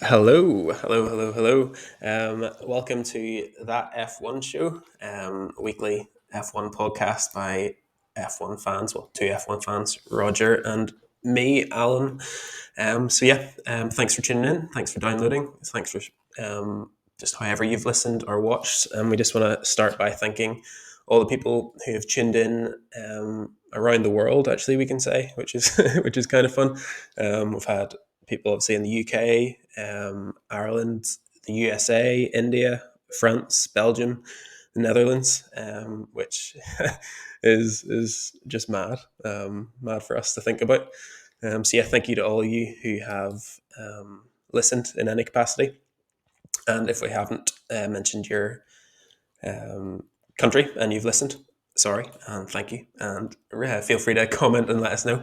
Hello. Welcome to that F1 show, weekly F1 podcast by F1 fans, well, two F1 fans, Roger and me, Alan. Thanks for tuning in. Thanks for downloading. Thanks for just however you've listened or watched. And we just want to start by thanking all the people who have tuned in around the world. Actually, we can say, which is which is kind of fun. We've had people obviously in the UK, Ireland, the USA, India, France, Belgium, the Netherlands, which is just mad for us to think about. Thank you to all of you who have listened in any capacity. And if we haven't mentioned your country and you've listened, sorry and thank you. And feel free to comment and let us know.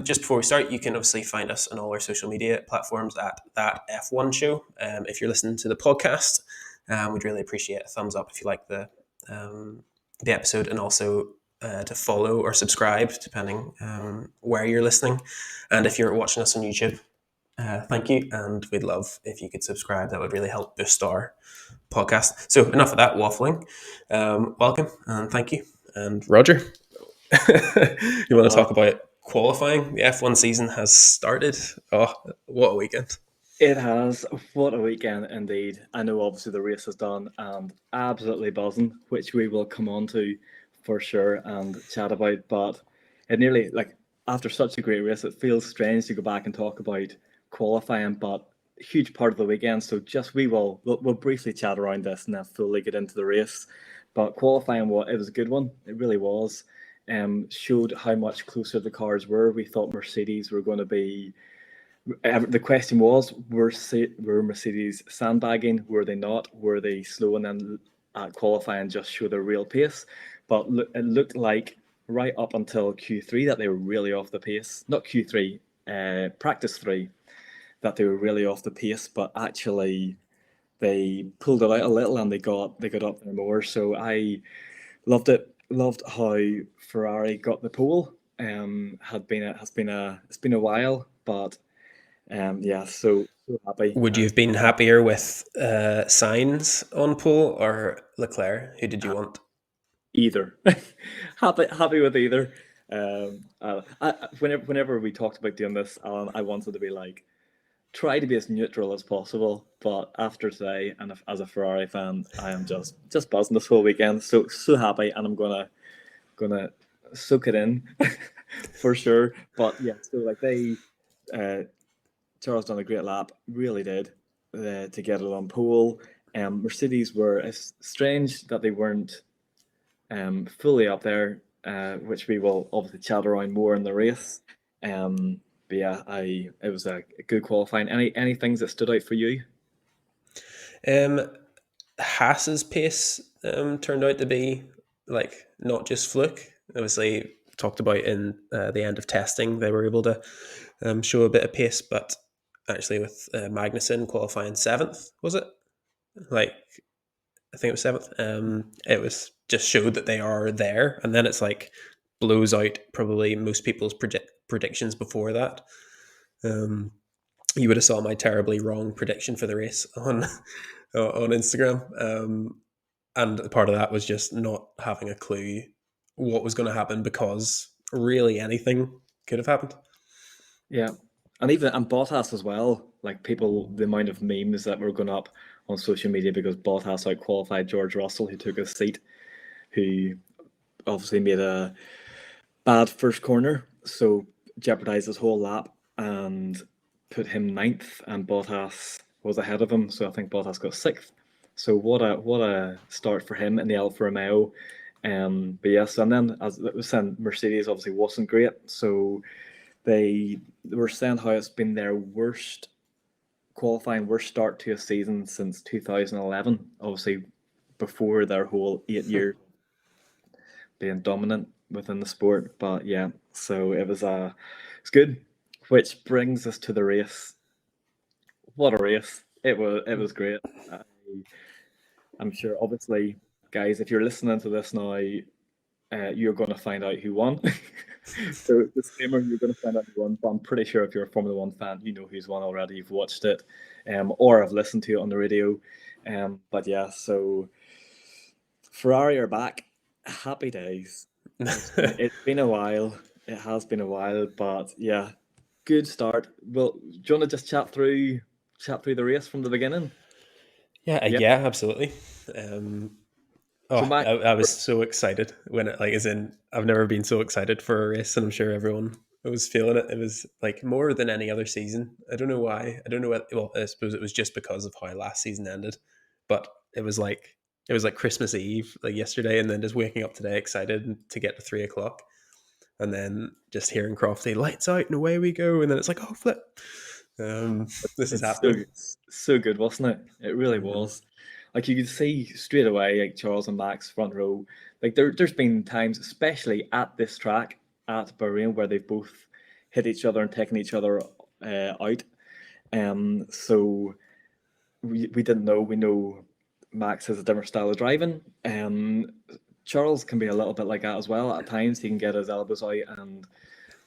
Just before we start, you can obviously find us on all our social media platforms at that F1 show. If you're listening to the podcast, we'd really appreciate a thumbs up if you like the episode, and also to follow or subscribe depending where you're listening. And if you're watching us on YouTube, thank you, and we'd love if you could subscribe. That would really help boost our podcast. So enough of that waffling. Welcome and thank you. And Roger, you want to talk about qualifying? The F1 season has started. Oh, what a weekend! It has. What a weekend indeed. I know obviously the race is done and absolutely buzzing, which we will come on to for sure and chat about. But it nearly, after such a great race, it feels strange to go back and talk about qualifying, but a huge part of the weekend. So just we'll briefly chat around this and then fully get into the race. But qualifying, it was a good one. It really was. Showed how much closer the cars were. We thought Mercedes were going to be. The question was, were Mercedes sandbagging? Were they not? Were they slowing and qualifying just show their real pace? But it looked like right up until Q3 that they were really off the pace. Not Q3, practice 3, that they were really off the pace. But actually, they pulled it out a little and they got up there more. So I loved it. Loved how Ferrari got the pole. It's been a while, but. So happy. Would you have been happier with Sainz on pole or LeClerc? Who did you want? Either. happy with either. Whenever we talked about doing this, Alan, I wanted to be try to be as neutral as possible. But after today, and as a Ferrari fan, I am just buzzing this whole weekend. So happy, and I'm gonna soak it in for sure. But yeah, so they. Charles done a great lap, really did, to get it on pole. Mercedes were strange that they weren't fully up there, which we will obviously chat around more in the race. But yeah, it was a good qualifying. Any things that stood out for you? Haas's pace turned out to be not just fluke. Obviously, talked about in the end of testing, they were able to show a bit of pace, but actually with Magnussen qualifying 7th, was it? I think it was 7th. It was just showed that they are there, and then it's blows out probably most people's predictions before that. You would have saw my terribly wrong prediction for the race on Instagram, and part of that was just not having a clue what was going to happen, because really anything could have happened. Yeah, and Bottas as well. The amount of memes that were going up on social media because Bottas out qualified George Russell, who took his seat, who obviously made a bad first corner, so jeopardized his whole lap and put him 9th, and Bottas was ahead of him, so I think Bottas got 6th. So what a start for him in the Alfa Romeo. But yes, and then as it was saying, Mercedes obviously wasn't great, so they were saying how it's been their worst start to a season since 2011. Obviously, before their whole 8 years being dominant within the sport. But yeah, so it's good. Which brings us to the race. What a race! It was great. I'm sure, obviously, guys, if you're listening to this now, you're going to find out who won. So disclaimer, you're going to find out who won. But I'm pretty sure if you're a Formula One fan, you know who's won already. You've watched it, or have listened to it on the radio. But yeah, so Ferrari are back. Happy days. It's been a while. It has been a while, but yeah, good start. Well, do you want to just chat through the race from the beginning? Yeah, Yeah. yeah, absolutely. Um, So oh, Max, I was so excited when it, like, as in, I've never been so excited for a race, and I'm sure everyone was feeling it. It was like more than any other season. I don't know why. I don't know what. Well, I suppose it was just because of how last season ended, but it was like Christmas Eve, like yesterday, and then just waking up today excited to get to 3 o'clock, and then just hearing Crofty lights out and away we go, and then it's like, oh flip, this is it's happening. so good, wasn't it? It really Hmm. was. Like you could see straight away, like Charles and Max front row. Like there's been times, especially at this track at Bahrain, where they've both hit each other and taken each other out. So we didn't know. We know Max has a different style of driving. Charles can be a little bit like that as well. At times he can get his elbows out, and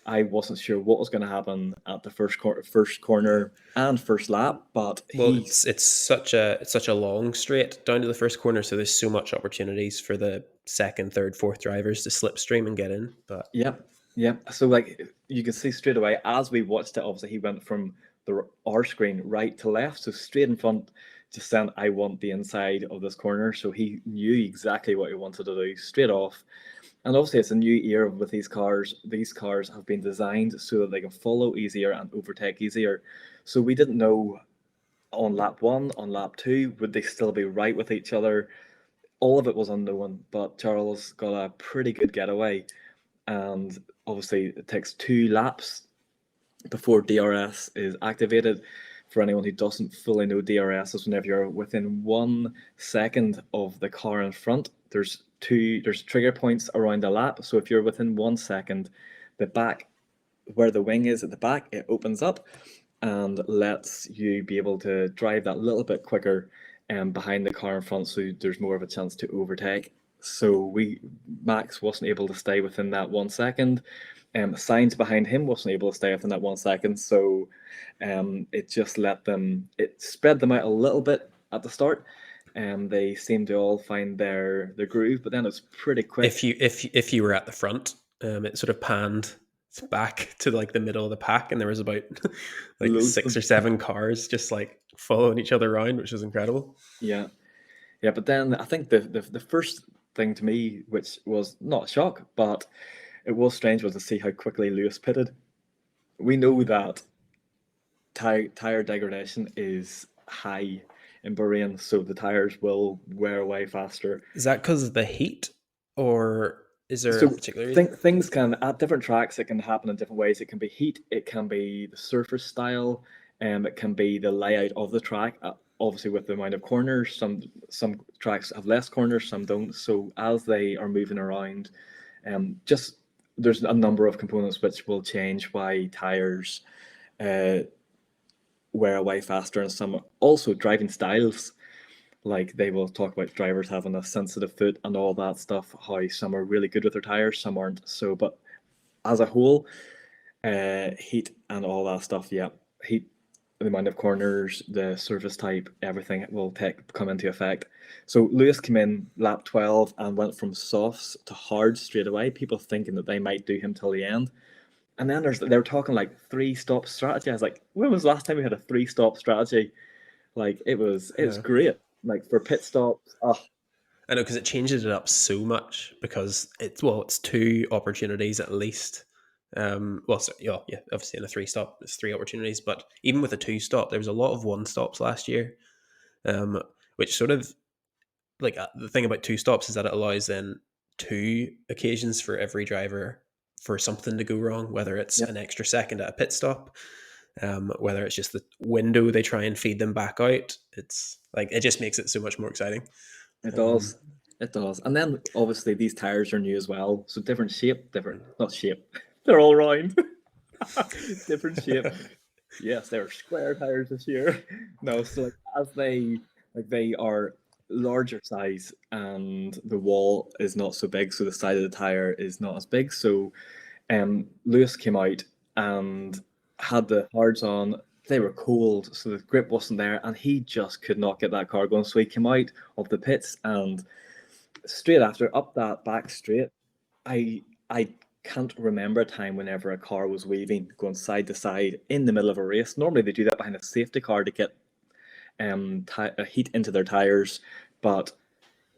I wasn't sure what was going to happen at the first corner and first lap, but Well, he, it's such a long straight down to the first corner, so there's so much opportunities for the second, third, fourth drivers to slipstream and get in. But yep, yep. So like you can see straight away as we watched it, obviously he went from the our screen right to left, so straight in front, just saying I want the inside of this corner. So he knew exactly what he wanted to do straight off. And obviously, it's a new era with these cars. These cars have been designed so that they can follow easier and overtake easier. So we didn't know on lap one, on lap two, would they still be right with each other? All of it was unknown, but Charles got a pretty good getaway. And obviously, it takes 2 laps before DRS is activated. For anyone who doesn't fully know, DRS is whenever you're within 1 second of the car in front. There's trigger points around the lap. So if you're within 1 second, the back where the wing is at the back, it opens up and lets you be able to drive that little bit quicker behind the car in front, so there's more of a chance to overtake. So Max wasn't able to stay within that 1 second. Signs behind him wasn't able to stay within that 1 second, so it spread them out a little bit at the start. They seemed to all find their groove, but then it's pretty quick. if you were at the front, it sort of panned back to like the middle of the pack, and there was about like Loads of six them. or seven cars just like following each other around, which was incredible. Yeah, yeah, but then I think the first thing to me, which was not a shock, but it was strange, was to see how quickly Lewis pitted. We know that tire degradation is high in Bahrain, so the tires will wear away faster. Is that because of the heat, or is there a So particular reason? things can at different tracks. It can happen in different ways. It can be heat. It can be the surface style. It can be the layout of the track. Obviously, with the amount of corners, some tracks have less corners, some don't. So as they are moving around, just there's a number of components which will change why tires uh, wear away faster, and some also driving styles. Like they will talk about drivers having a sensitive foot and all that stuff. How some are really good with their tires, some aren't. So, but as a whole, heat and all that stuff. Yeah, heat, the amount of corners, the surface type, everything will come into effect. So Lewis came in lap 12 and went from softs to hard straight away. People thinking that they might do him till the end. And then they were talking like 3-stop strategy. I was like, when was the last time we had a 3-stop strategy? Like it was Yeah. great. Like for pit stops, oh, I know, because it changes it up so much, because it's two opportunities at least. Well, so, yeah, yeah, obviously in a three stop, there's three opportunities, but even with a two stop, there was a lot of one stops last year, um, which sort of like the thing about two stops is that it allows then two occasions for every driver for something to go wrong, whether it's yeah, an extra second at a pit stop, whether it's just the window they try and feed them back out. It's like it just makes it so much more exciting. it Um, does. It does. And then obviously these tires are new as well. So different shape, different not shape. They're all round. Different shape. Yes, they're square tires this year. No, so like as they are larger size and the wall is not so big, so the side of the tire is not as big. So Lewis came out and had the hards on. They were cold, so the grip wasn't there, and he just could not get that car going. So he came out of the pits and straight after up that back straight, I can't remember a time whenever a car was weaving, going side to side in the middle of a race. Normally they do that behind a safety car to get heat into their tires, but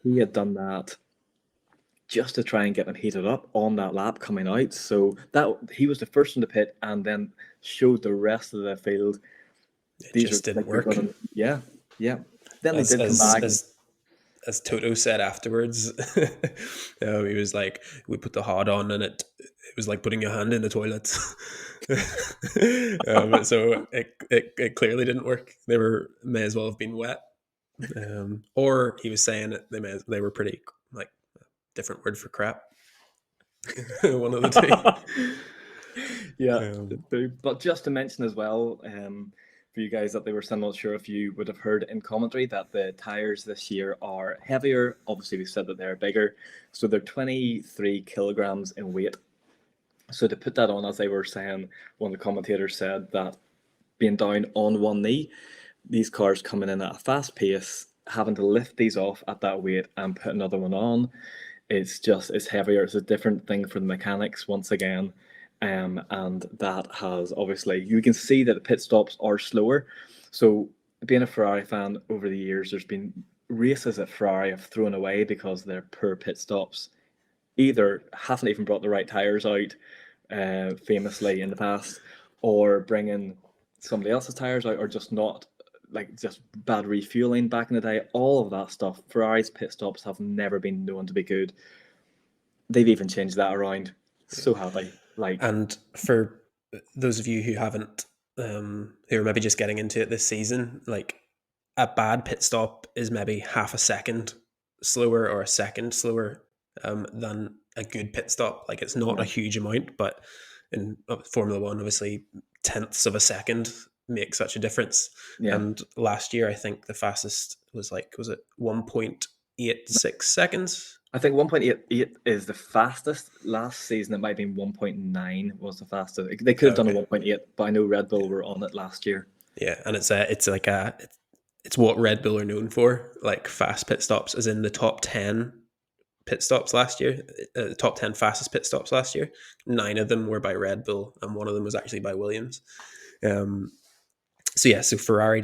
he had done that just to try and get them heated up on that lap coming out. So that he was the first in the pit, and then showed the rest of the field. It These are just didn't like they're work. gonna, yeah, yeah. Then they As did come as back. as Toto said afterwards, he was like, "We put the hard on, and it was like putting your hand in the toilet." So it clearly didn't work. May as well have been wet. Or he was saying that they were pretty, like, different word for crap. One of the two. Yeah, Um, but just to mention as well, for you guys that they were still not sure if you would have heard in commentary that the tires this year are heavier. Obviously, we said that they're bigger, so they're 23 kilograms in weight. So to put that on, as they were saying, one of the commentators said that being down on one knee, these cars coming in at a fast pace, having to lift these off at that weight and put another one on, it's heavier. It's a different thing for the mechanics once again. And that has obviously, you can see that the pit stops are slower. So being a Ferrari fan over the years, there's been races that Ferrari have thrown away because their poor pit stops either haven't even brought the right tires out, famously in the past, or bringing somebody else's tires out, or just not, like, just bad refueling back in the day. All of that stuff. Ferrari's pit stops have never been known to be good. They've even changed that around. So have they? Like, and for those of you who haven't, who are maybe just getting into it this season, like, a bad pit stop is maybe half a second slower or a second slower than a good pit stop. Like, it's not yeah, a huge amount, but in Formula One, obviously, tenths of a second make such a difference. yeah. And last year, I think the fastest was it 1.86 seconds? I think 1.88 is the fastest. Last season, it might have been 1.9 was the fastest. They could have done a Okay, 1.8, but I know Red Bull were on it last year. yeah, and it's what Red Bull are known for, like fast pit stops, as in the top 10 pit stops last year, the top 10 fastest pit stops last year. 9 of them were by Red Bull, and one of them was actually by Williams. Um, so Ferrari,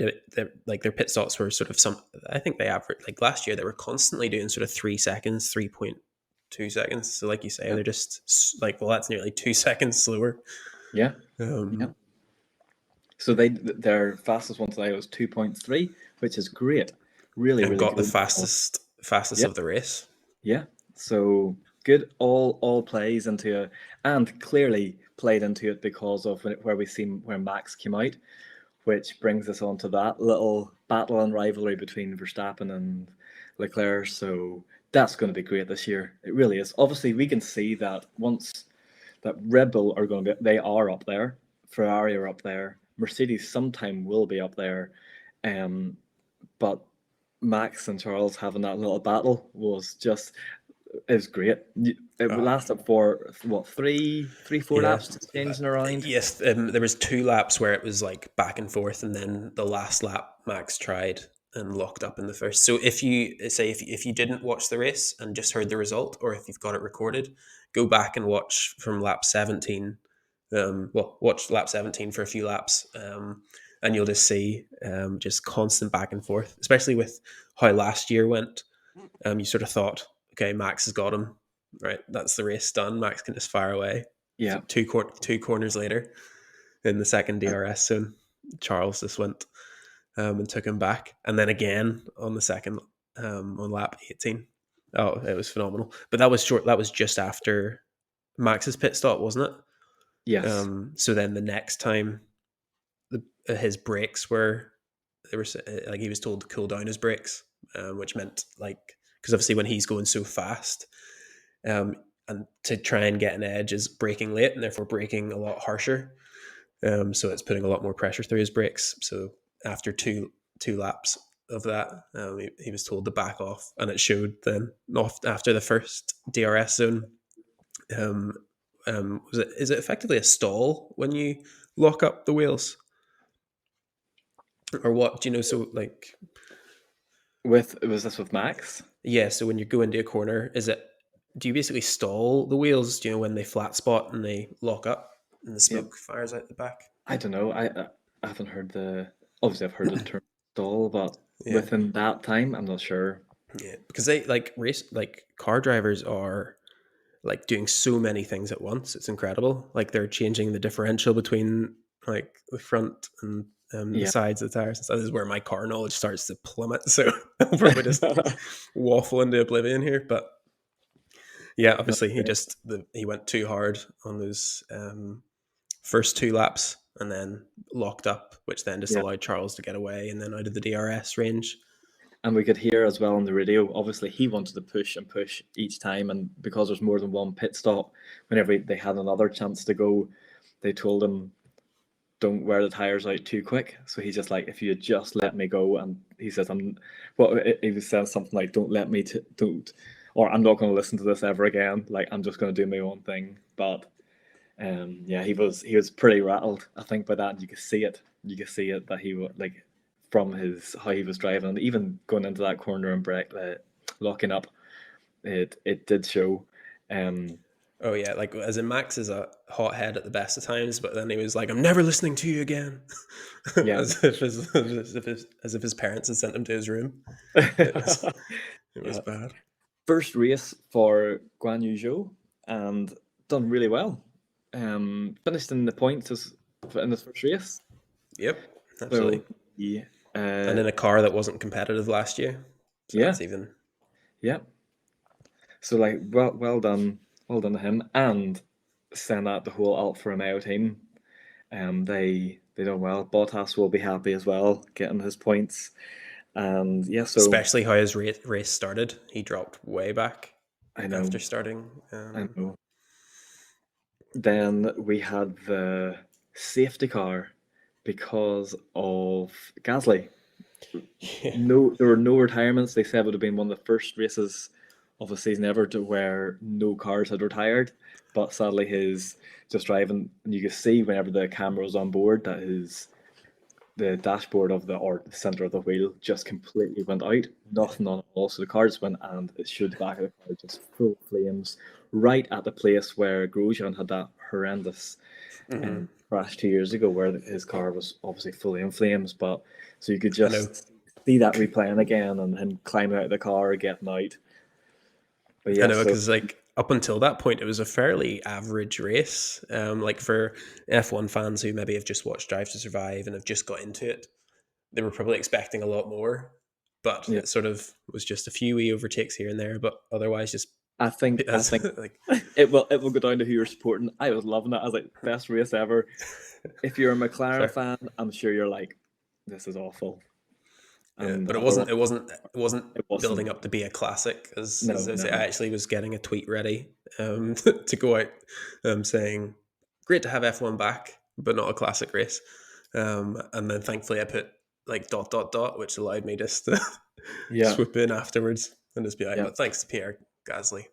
like, their pit stops were sort of I think they averaged, like, last year they were constantly doing sort of 3 seconds, 3.2 seconds. So, like you say, Yeah, they're just like, well, that's nearly 2 seconds slower. yeah, yeah. Um, So their fastest one today was 2.3, which is great. Really, and really got the good. fastest Yeah, of the race. yeah. So good. All plays into it, and clearly played into it because of where we seen where Max came out, which brings us on to that little battle and rivalry between Verstappen and Leclerc. So that's going to be great this year. It really is. Obviously, we can see that once that Red Bull are going to be, they are up there. Ferrari are up there. Mercedes sometime will be up there. Um, but Max and Charles having that little battle was just, it was great. It Oh, lasted for what, four yeah. laps, just changing around. Yes, there was 2 laps where it was like back and forth, and then the last lap Max tried and locked up in the first. So if you say, if you didn't watch the race and just heard the result, or if you've got it recorded, go back and watch from lap 17. Watch lap 17 for a few laps, and you'll just see, just constant back and forth, especially with how last year went. You sort of thought, okay, Max has got him, right? That's the race done. Max can just fire away. Yeah, Two corners later, in the second DRS zone, Charles just went, and took him back, and then again on the second, on lap 18. Oh, it was phenomenal. But that was short. That was just after Max's pit stop, wasn't it? yes, So then the next time, his brakes were, they were like, he was told to cool down his brakes, which meant, like, because obviously when he's going so fast, um, and to try and get an edge is braking late, and therefore braking a lot harsher. So it's putting a lot more pressure through his brakes. So after two laps, of that. He was told to back off, and it showed then after the first DRS zone. Is it effectively a stall when you lock up the wheels, or what? Do you know? So like, Was this with Max? yeah. So when you go into a corner, do you basically stall the wheels? Do you know when they flat spot and they lock up and the Yeah, smoke fires out the back? I don't know. I haven't heard the. Obviously, I've heard the term stall, but Yeah, within that time, I'm not sure. yeah. Because they like car drivers are like doing so many things at once. It's incredible. Like they're changing the differential between like the front and the Yeah. sides of the tires. So this is where my car knowledge starts to plummet. So I'll probably just waffle into oblivion here. But yeah, No, obviously yeah. he went too hard on those first two laps and then locked up, which then just Yeah. allowed Charles to get away and then out of the DRS range. And we could hear as well on the radio, obviously he wanted to push and push each time, and because there's more than one pit stop, whenever they had another chance to go, they told him, don't wear the tires out too quick. So he's just like, if you just let me go, and he says, he was saying something like, don't let me don't, or I'm not going to listen to this ever again. Like I'm just going to do my own thing. But yeah, he was pretty rattled, I think, by that. And you could see it. You could see it that he was like from his how he was driving, and even going into that corner and locking up. It did show. Um, Oh yeah, like as in Max is a hothead at the best of times, but then he was like, "I'm never listening to you again," yeah. as if his parents had sent him to his room. It was it was Yeah. bad. First race for Guan Yu Zhou, and done really well. Finished in the points in his first race. Yep, So absolutely. yeah, And in a car that wasn't competitive last year, so yeah, that's even. yeah. So like, well done to him, and send out the whole Alfa Romeo team. They done well. Bottas will be happy as well, getting his points. And yeah, so Especially how his race started. He dropped way back I after know, starting. I know. Then we had the safety car because of Gasly. Yeah. No, there were no retirements. They said it would have been one of the first races of the season ever to where no cars had retired. But sadly, his just driving, and you could see whenever the camera was on board that the dashboard of the center of the wheel just completely went out. Nothing on it all. So the car just went, and it showed the back of the car just full flames, right at the place where Grosjean had that horrendous Hmm. crash 2 years ago, where his car was obviously fully in flames. But so you could I know. just see that replaying again, and him climbing out of the car, getting out. But I yeah, know so because like up until that point, it was a fairly average race. Like for F1 fans who maybe have just watched Drive to Survive and have just got into it, they were probably expecting a lot more. But yeah, it sort of was just a few wee overtakes here and there. But otherwise, just I as think like it will go down to who you're supporting. I was loving it. I was like, best race ever. If you're a McLaren fair. fan, I'm sure you're like, this is awful. Yeah, And but it other one, wasn't. It wasn't. It wasn't it wasn't. building up to be a classic. As No, I say, I no. actually was getting a tweet ready to go out saying, "Great to have F1 back, but not a classic race." And then thankfully, I put like dot dot dot, which allowed me just to Yeah, swoop in afterwards and just be like, yeah. "But thanks to Pierre Gasly,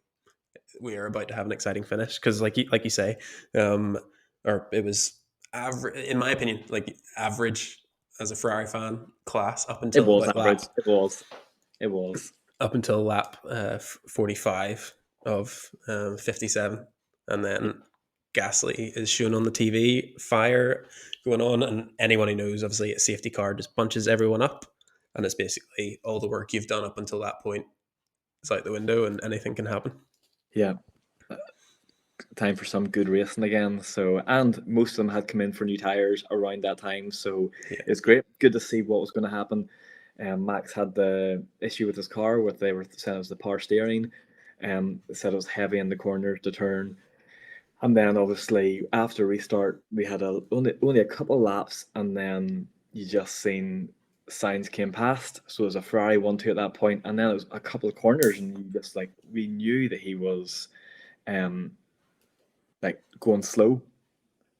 we are about to have an exciting finish." Because, like you say, um, or it was average, in my opinion, like average as a Ferrari fan class It was about average. lap It was. It was. 45 of 57, and Yeah. then Gasly is shown on the TV, fire going on, and anyone who knows, obviously, a safety car just bunches everyone up, and it's basically all the work you've done up until that point is out the window, and anything can happen. Yeah. Time for some good racing again. So, and most of them had come in for new tires around that time. So Yeah, it's great. Good to see what was going to happen. Max had the issue with his car, what they were saying was the power steering. Said it was heavy in the corner to turn. And then obviously after restart, we had only a couple of laps, and then you just seen signs came past. So it was a Ferrari 1-2 at that point, and then it was a couple of corners, and you just like we knew that he was um like going slow.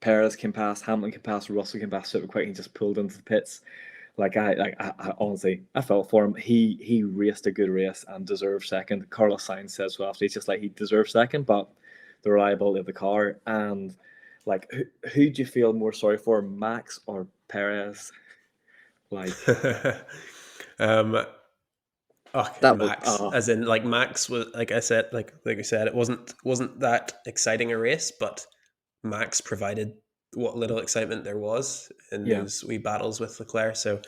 Perez came past, Hamilton came past, Russell came past super quick, and he just pulled into the pits. I honestly, I felt for him. He raced a good race and deserved second. Carlos Sainz says so after. He's just like he deserved second, but the reliability of the car and like who do you feel more sorry for, Max or Perez? Like um, that was Max, as in like Max was like I said, like we said, it wasn't that exciting a race, but Max provided what little excitement there was in yeah, those wee battles with Leclerc. So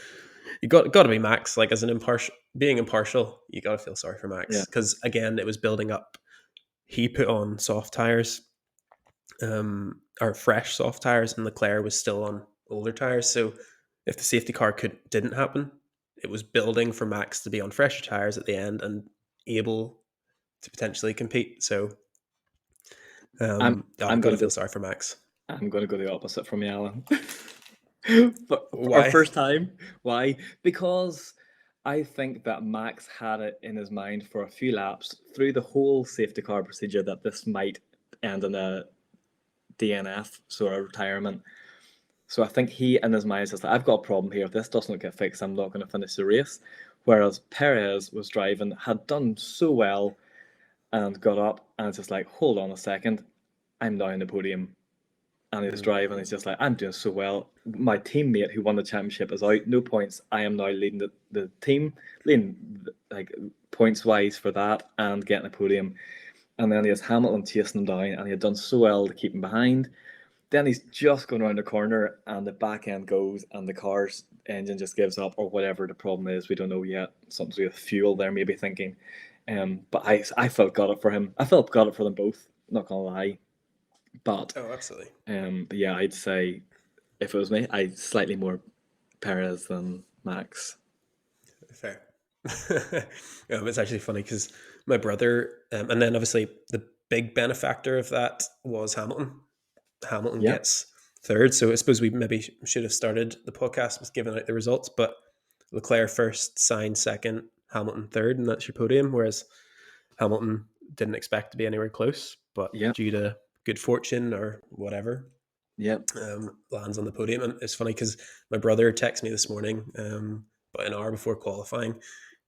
you got to be Max. Like as an impartial, you got to feel sorry for yeah. Max because again, it was building up. He put on soft tires, or fresh soft tires, and Leclerc was still on older tires. So if the safety car didn't happen, it was building for Max to be on fresher tires at the end and able to potentially compete. So I'm I've got to gonna feel go. sorry for Max. I'm gonna go the opposite from you, Alan. For our Why? first time. Why? Because I think that Max had it in his mind for a few laps through the whole safety car procedure that this might end in a DNF, so a retirement. So I think he in his mind says, I've got a problem here. If this doesn't get fixed, I'm not going to finish the race. Whereas Perez was driving, had done so well and got up and it's just like, hold on a second, I'm now in the podium. And he's Mm. driving, he's just like, I'm doing so well. My teammate who won the championship is out, no points. I am now leading the team, leading like points wise for that and getting a podium. And then he has Hamilton chasing him down, and he had done so well to keep him behind. Then he's just going around the corner, and the back end goes, and the car's engine just gives up, or whatever the problem is. We don't know yet. Something to do with fuel. There, maybe thinking. But I felt got it for him. I felt got it for them both. Not gonna lie, but Oh, absolutely. but yeah, I'd say if it was me, I'd slightly more Perez than Max. Fair. It's actually funny because my brother, and then obviously the big benefactor of that was Hamilton. Hamilton Yeah, gets third, so I suppose we maybe should have started the podcast with giving out the results. But Leclerc first, Sainz second, Hamilton third, and that's your podium. Whereas Hamilton didn't expect to be anywhere close, but yeah, due to good fortune or whatever, yeah, lands on the podium. And it's funny because my brother texted me this morning, about an hour before qualifying.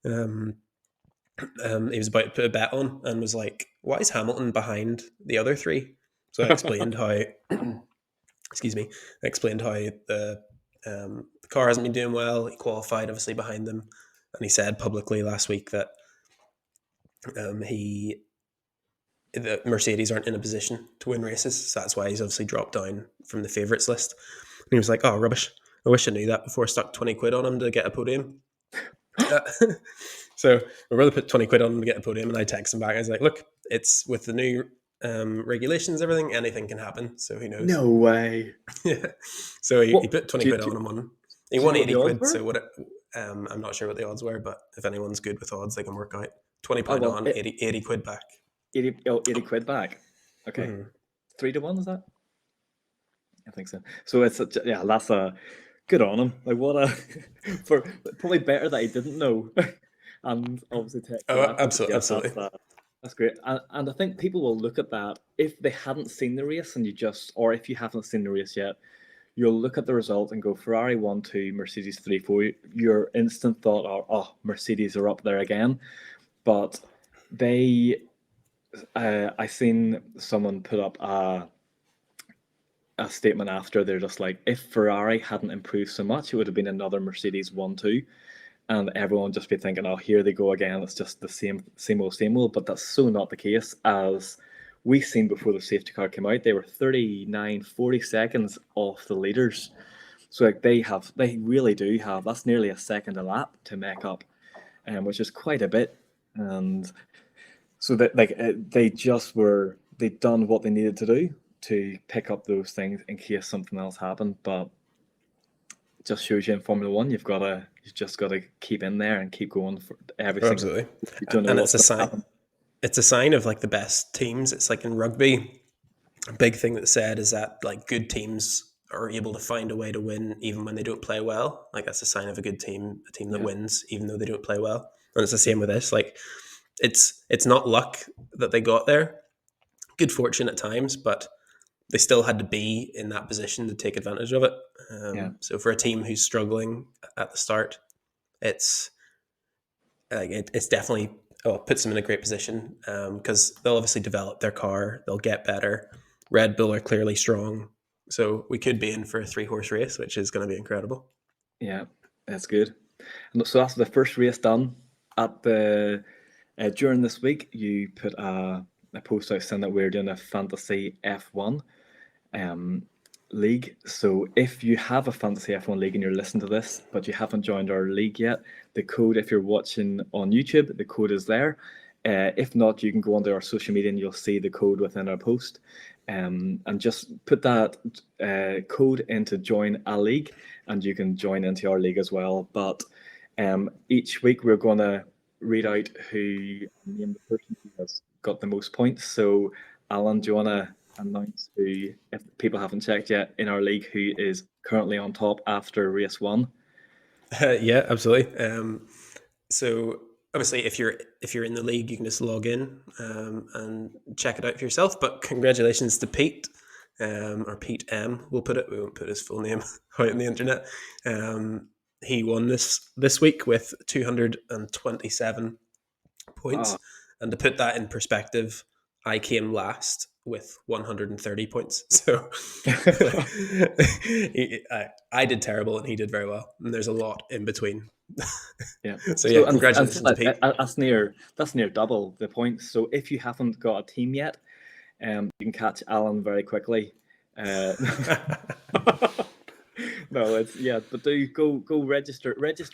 Um, he was about to put a bet on and was like, "Why is Hamilton behind the other three?" So I explained how, excuse me, I explained how the car hasn't been doing well. He qualified obviously behind them, and he said publicly last week that he the Mercedes aren't in a position to win races, so that's why he's obviously dropped down from the favourites list. And he was like, "Oh, rubbish! I wish I knew that before I stuck 20 quid on him to get a podium." Uh, so my brother put 20 quid on him to get a podium, and I text him back. I was like, "Look, it's with the new regulations, everything, anything can happen. So who knows?" no way. Yeah. So he What put 20 do, quid do, on him on. He do you won know what 80 the odds quid. were? So I'm not sure what the odds were, but if anyone's good with odds, they can work out. 20 Oh pound well, on, 80 quid back. 80 quid back. Okay, Mhm. 3-1 is that? I think so. So it's yeah, that's a good on him. Like what a for probably better that he didn't know, and obviously texted Oh, after. But absolutely, yeah, absolutely. that's great. And I think people will look at that if they hadn't seen the race and you just, or if you haven't seen the race yet, you'll look at the result and go Ferrari 1-2, Mercedes 3-4. Your instant thought are, oh, Mercedes are up there again, but they. I seen someone put up a statement after they're just like, if Ferrari hadn't improved so much, it would have been another Mercedes 1-2. And everyone just be thinking, oh, here they go again. It's just the same old, same old. But that's so not the case. As we seen before the safety car came out, they were 39, 40 seconds off the leaders. So like they really do have, that's nearly a second a lap to make up, which is quite a bit. And so that like they just were they'd done what they needed to do to pick up those things in case something else happened. But it just shows you in Formula One, you just gotta keep in there and keep going for every Oh, single. absolutely. You don't know And what's going to happen. it's a sign of like the best teams. It's like in rugby, a big thing that's said is that like good teams are able to find a way to win even when they don't play well. Like that's a sign of a good team, a team that Yeah, wins even though they don't play well. And it's the yeah, same with this. Like it's not luck that they got there. Good fortune at times, but they still had to be in that position to take advantage of it. So for a team who's struggling at the start, it's it's definitely puts them in a great position because they'll obviously develop their car, they'll get better. Red Bull are clearly strong, so we could be in for a 3-horse race, which is going to be incredible. Yeah, that's good. And so that's the first race done. At the during this week, you put a post out saying that we're doing a fantasy F1 league. So if you have a fantasy F1 league and you're listening to this, but you haven't joined our league yet, the code, if you're watching on YouTube, the code is there. If not, you can go onto our social media and you'll see the code within our post. And just put that code into join a league, and you can join into our league as well. But each week we're going to read out who name the person who has got the most points. So, Alan, do you want to announce who, if people haven't checked yet, in our league, who is currently on top after race one? Yeah, absolutely. So obviously, if you're in the league, you can just log in and check it out for yourself. But congratulations to Pete, or Pete M. We'll put it. We won't put his full name out on the internet. He won this week with 227 points, and to put that in perspective, I came last with 130 points. So I did terrible and he did very well. And there's a lot in between. Yeah. So yeah, congratulations to Pete. That's near double the points. So if you haven't got a team yet, you can catch Alan very quickly. No, but do go register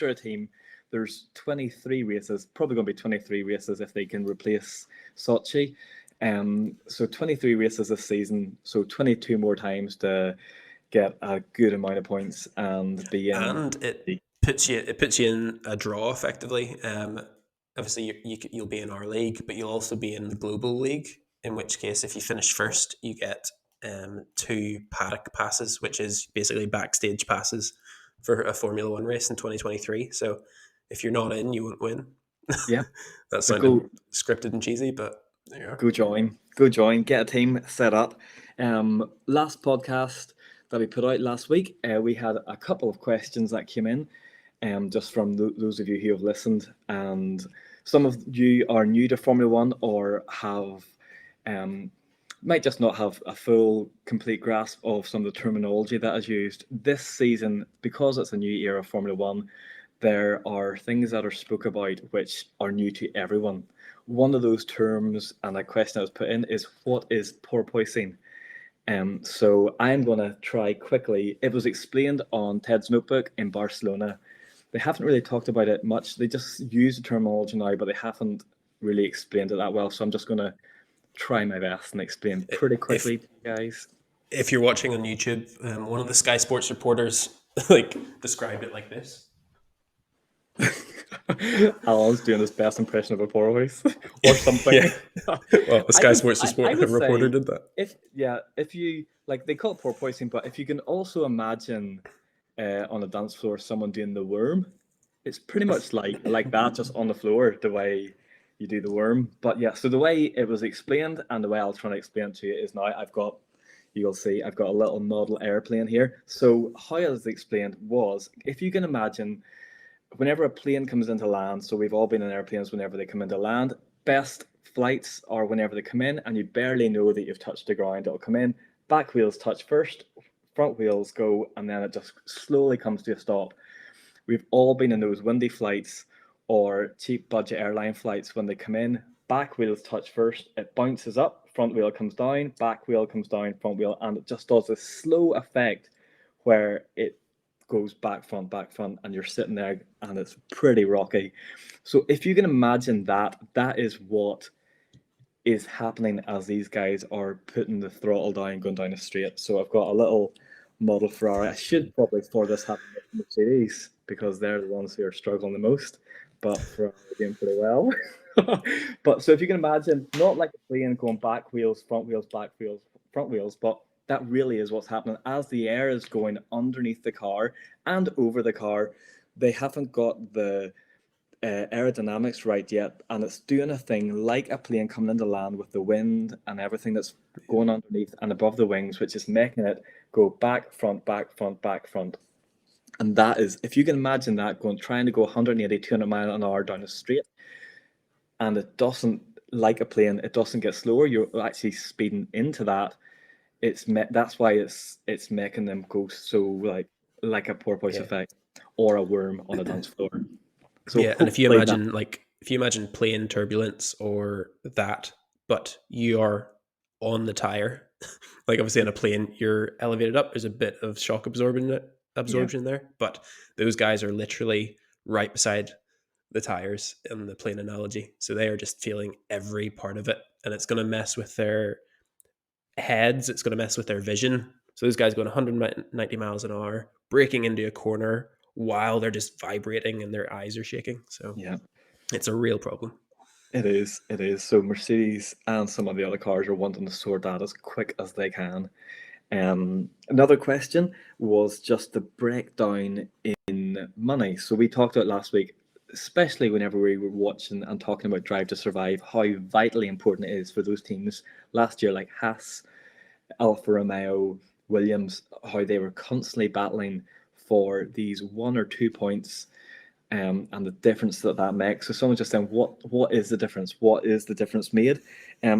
a team. There's 23 races, probably going to be 23 races if they can replace Sochi. So 23 races this season, so 22 more times to get a good amount of points and be in. And it puts you in a draw effectively. Obviously, you'll be in our league, but you'll also be in the global league. In which case, if you finish first, you get 2 paddock passes, which is basically backstage passes for a Formula One race in 2023. So if you're not in, you won't win. Yeah, That sounded scripted and cheesy, but there you are. Go join, get a team set up. Last podcast that we put out last week, we had a couple of questions that came in, just from those of you who have listened, and some of you are new to Formula One or have might just not have a full, complete grasp of some of the terminology that is used this season. Because it's a new era of Formula One, there are things that are spoke about which are new to everyone. One of those terms and a question that was put in is, what is porpoising? So I'm going to try quickly. It was explained on Ted's Notebook in Barcelona. They haven't really talked about it much. They just use the terminology now, but they haven't really explained it that well. So I'm just going to try my best and explain pretty quickly to you guys. If you're watching on YouTube, one of the Sky Sports reporters described it like this. Alan's doing his best impression of a porpoise or something. Yeah. Well, the Sky Sports reporter did that. If you like, they call it porpoising, but if you can also imagine on a dance floor someone doing the worm, it's pretty much like that, just on the floor, the way you do the worm. But yeah, so the way it was explained and the way I'll try to explain it to you is now you'll see I've got a little model airplane here. So how it was explained was, if you can imagine, whenever a plane comes into land, so we've all been in airplanes whenever they come into land, best flights are whenever they come in and you barely know that you've touched the ground. It'll come in, back wheels touch first, front wheels go, and then it just slowly comes to a stop. We've all been in those windy flights or cheap budget airline flights. When they come in, back wheels touch first, it bounces up, front wheel comes down, back wheel comes down, front wheel, and it just does this slow effect where it goes back, front, and you're sitting there and it's pretty rocky. So if you can imagine that is what is happening as these guys are putting the throttle down, going down the straight. So I've got a little model Ferrari. I should probably, for this, have Mercedes, because they're the ones who are struggling the most, but Ferrari are doing pretty well. But so if you can imagine, not like a plane going back wheels, front wheels, back wheels, front wheels, but that really is what's happening as the air is going underneath the car and over the car. They haven't got the aerodynamics right yet, and it's doing a thing like a plane coming into land with the wind and everything that's going underneath and above the wings, which is making it go back, front, back, front, back, front. And that is, if you can imagine that trying to go 180, 200 mile an hour down a straight, and it doesn't, like a plane, it doesn't get slower. You're actually speeding into that. That's why it's making them go so like a porpoise Yeah. effect or a worm on a dance floor. So Yeah, and hopefully that, if you imagine plane turbulence or that, but you are on the tire, like obviously in a plane, you're elevated up. There's a bit of shock yeah, absorption there, but those guys are literally right beside the tires in the plane analogy, so they are just feeling every part of it, and it's going to mess with their heads. It's going to mess with their vision. So those guys going 190 miles an hour, breaking into a corner while they're just vibrating and their eyes are shaking. So yeah. it's a real problem. It is. It is. So Mercedes and some of the other cars are wanting to sort that as quick as they can. Another question was just the breakdown in money. So we talked about last week, especially whenever we were watching and talking about Drive to Survive, how vitally important it is for those teams last year, like Haas, Alfa Romeo, Williams, how they were constantly battling for these 1 or 2 points, and the difference that makes. So someone just saying, what is the difference? What is the difference made?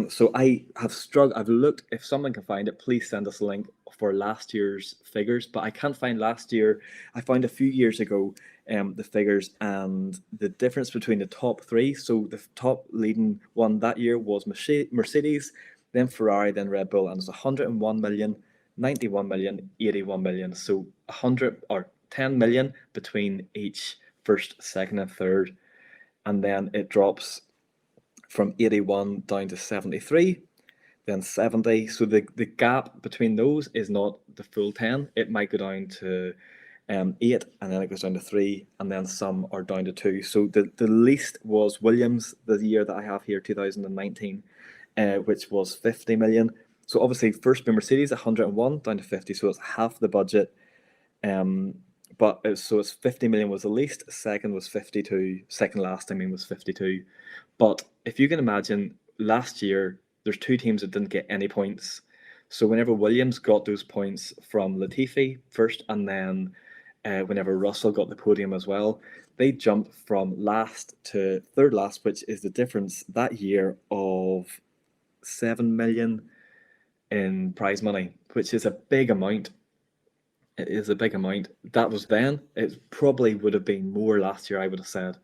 So I have struggled. I've looked. If someone can find it, please send us a link for last year's figures. But I can't find last year. I found a few years ago the figures and the difference between the top three. So the top leading one that year was Mercedes, then Ferrari, then Red Bull, and it's 101 million, 91 million, 81 million. So 100 or 10 million between each first, second, and third, and then it drops from 81 down to 73, then 70. So the gap between those is not the full 10. It might go down to 8, and then it goes down to 3, and then some are down to 2. So the least was Williams the year that I have here, 2019, which was 50 million. So obviously, first being Mercedes, 101 down to 50, so it's half the budget. But it's 50 million was the least. Second was 52. Second last, I mean, was 52. But if you can imagine, last year there's two teams that didn't get any points. So whenever Williams got those points from Latifi first, and then whenever Russell got the podium as well, they jumped from last to third last, which is the difference that year of 7 million in prize money, which is a big amount. It is a big amount. That was then. It probably would have been more last year, I would have said.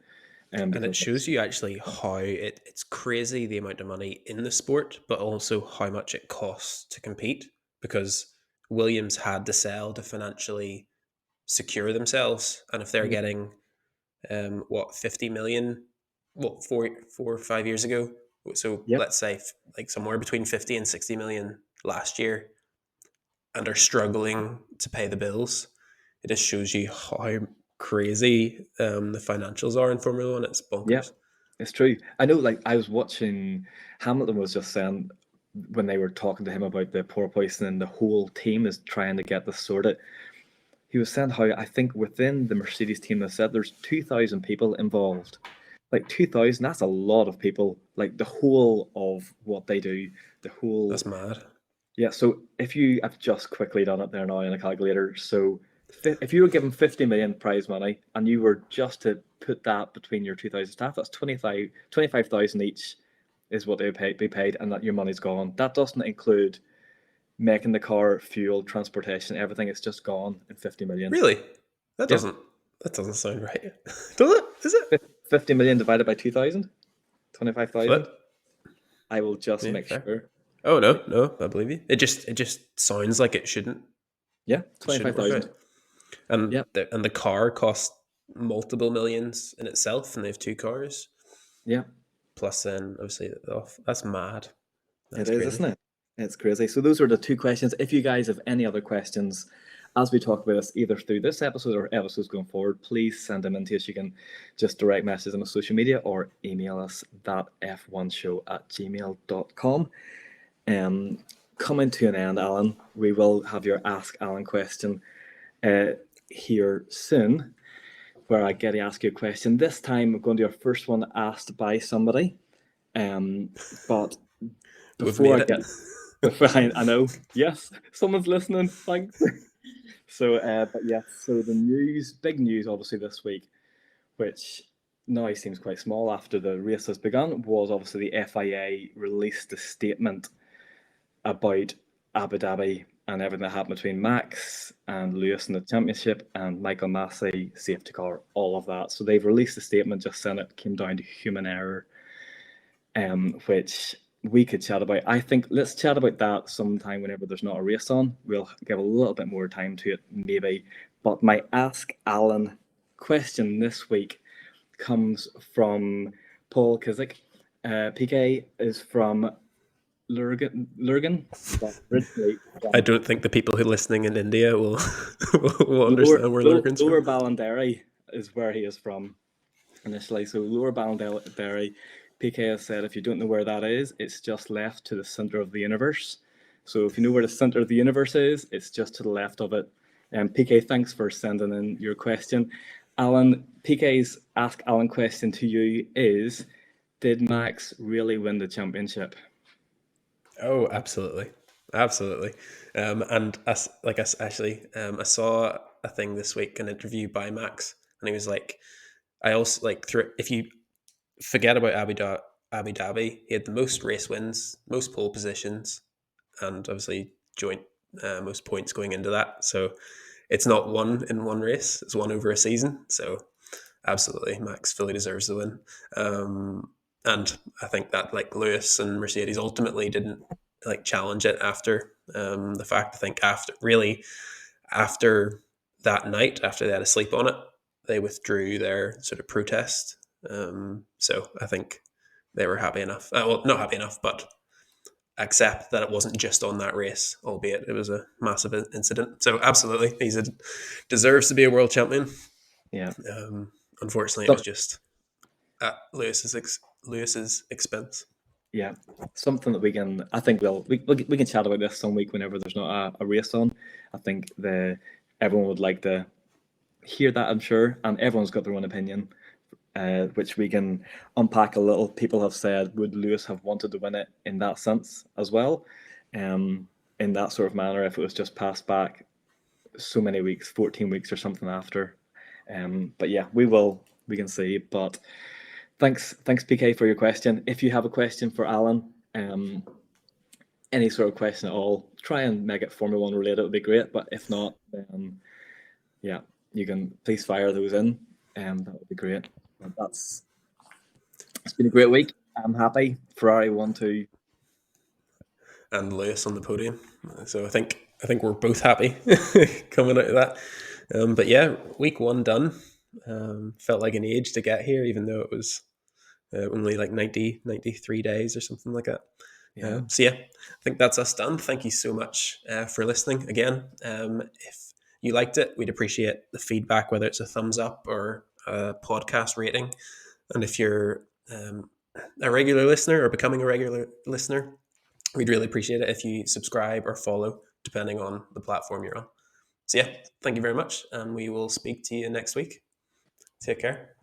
And it Because shows you actually how it's crazy the amount of money in the sport, but also how much it costs to compete, because Williams had to sell to financially secure themselves. And if they're yeah, getting 50 million, 4 or 5 years ago, so yep, let's say like somewhere between 50 and 60 million last year, and are struggling to pay the bills, it just shows you how crazy the financials are in Formula One. It's yeah, bonkers. it's true. I know, like, I was watching, Hamilton was just saying when they were talking to him about the porpoising and the whole team is trying to get this sorted. He was saying how I think within the Mercedes team, they said there's 2,000 people involved. Like 2,000, that's a lot of people. Like the whole of what they do, the whole. That's mad. Yeah, so if you, I've just quickly done it there now in a calculator. So if you were given 50 million prize money and you were just to put that between your 2,000 staff, that's 25,000 each is what they would be paid, and that your money's gone. That doesn't include making the car, fuel, transportation, everything. It's just gone in 50 million. Really? That Yeah, doesn't that doesn't sound right. Does it? Is it? 50 million divided by 2,000, 25,000. Flip. I will just Yeah, make fair. sure. Oh no, no, I believe you. It just sounds like Yeah, it shouldn't work out. 25,000. And Yeah, the car costs multiple millions in itself, and they have two cars. yeah. Plus, then obviously, that's mad. It That's is, crazy. isn't it? It's crazy. So those are the two questions. If you guys have any other questions as we talk about this, either through this episode or episodes going forward, please send them in to us. You can just direct message them on social media or email us that f1show@gmail.com. Coming to an end, Alan, we will have your Ask Alan question here soon. where I get to ask you a question. This time, we're going to do our first one asked by somebody. But We've before made I it. get, I know, yes, someone's listening. Thanks. But yes, so the news, big news, obviously this week, which now seems quite small after the race has begun, was obviously the FIA released a statement about Abu Dhabi and everything that happened between Max and Lewis in the championship and Michael Massey, safety car, all of that. So they've released a statement just saying it came down to human error, which we could chat about. I think let's chat about that sometime whenever there's not a race on. We'll give a little bit more time to it, maybe. But my Ask Alan question this week comes from Paul Kizik. PK is from Lurgan, but originally I from don't think the people who are listening in India will will understand where Lurgan's Lower from. Ballinderry is where he is from initially. So Lower Ballinderry, PK has said if you don't know where that is, it's just left to the center of the universe. So if you know where the center of the universe is, it's just to the left of it. And PK, thanks for sending in your question. Alan, PK's Ask Alan question to you is, did Max really win the championship? Oh, absolutely, absolutely. And I saw a thing this week, an interview by Max, and he was like, I also like through if you forget about Abu Dhabi, he had the most race wins, most pole positions, and obviously joint most points going into that. So it's not won in one race; it's won over a season. So absolutely, Max fully deserves the win. And I think that like Lewis and Mercedes ultimately didn't like challenge it after the fact. I think after that night, after they had a sleep on it, they withdrew their sort of protest. So I think they were happy enough. Well, not happy enough, but accept that it wasn't just on that race, albeit it was a massive incident. So absolutely, deserves to be a world champion. Yeah. Unfortunately, it was So, just at Lewis's expense. yeah, something that I think we can chat about this some week whenever there's not a race on. I think everyone would like to hear that, I'm sure, and everyone's got their own opinion, which we can unpack a little. People have said, would Lewis have wanted to win it in that sense as well, in that sort of manner if it was just passed back so many weeks, 14 weeks or something after. But yeah, we can see. But thanks, PK, for your question. If you have a question for Alan, any sort of question at all, try and make it Formula One related. It would be great. But if not, then yeah, you can please fire those in. That would be great. It's been a great week. I'm happy. Ferrari won too. And Lewis on the podium. So I think we're both happy coming out of that. But yeah, week one done. Felt like an age to get here, even though it was only like 93 days or something like that. Yeah. So yeah, I think that's us done. Thank you so much for listening again. If you liked it, we'd appreciate the feedback, whether it's a thumbs up or a podcast rating. And if you're a regular listener or becoming a regular listener, we'd really appreciate it if you subscribe or follow, depending on the platform you're on. So yeah, thank you very much, and we will speak to you next week. Take care.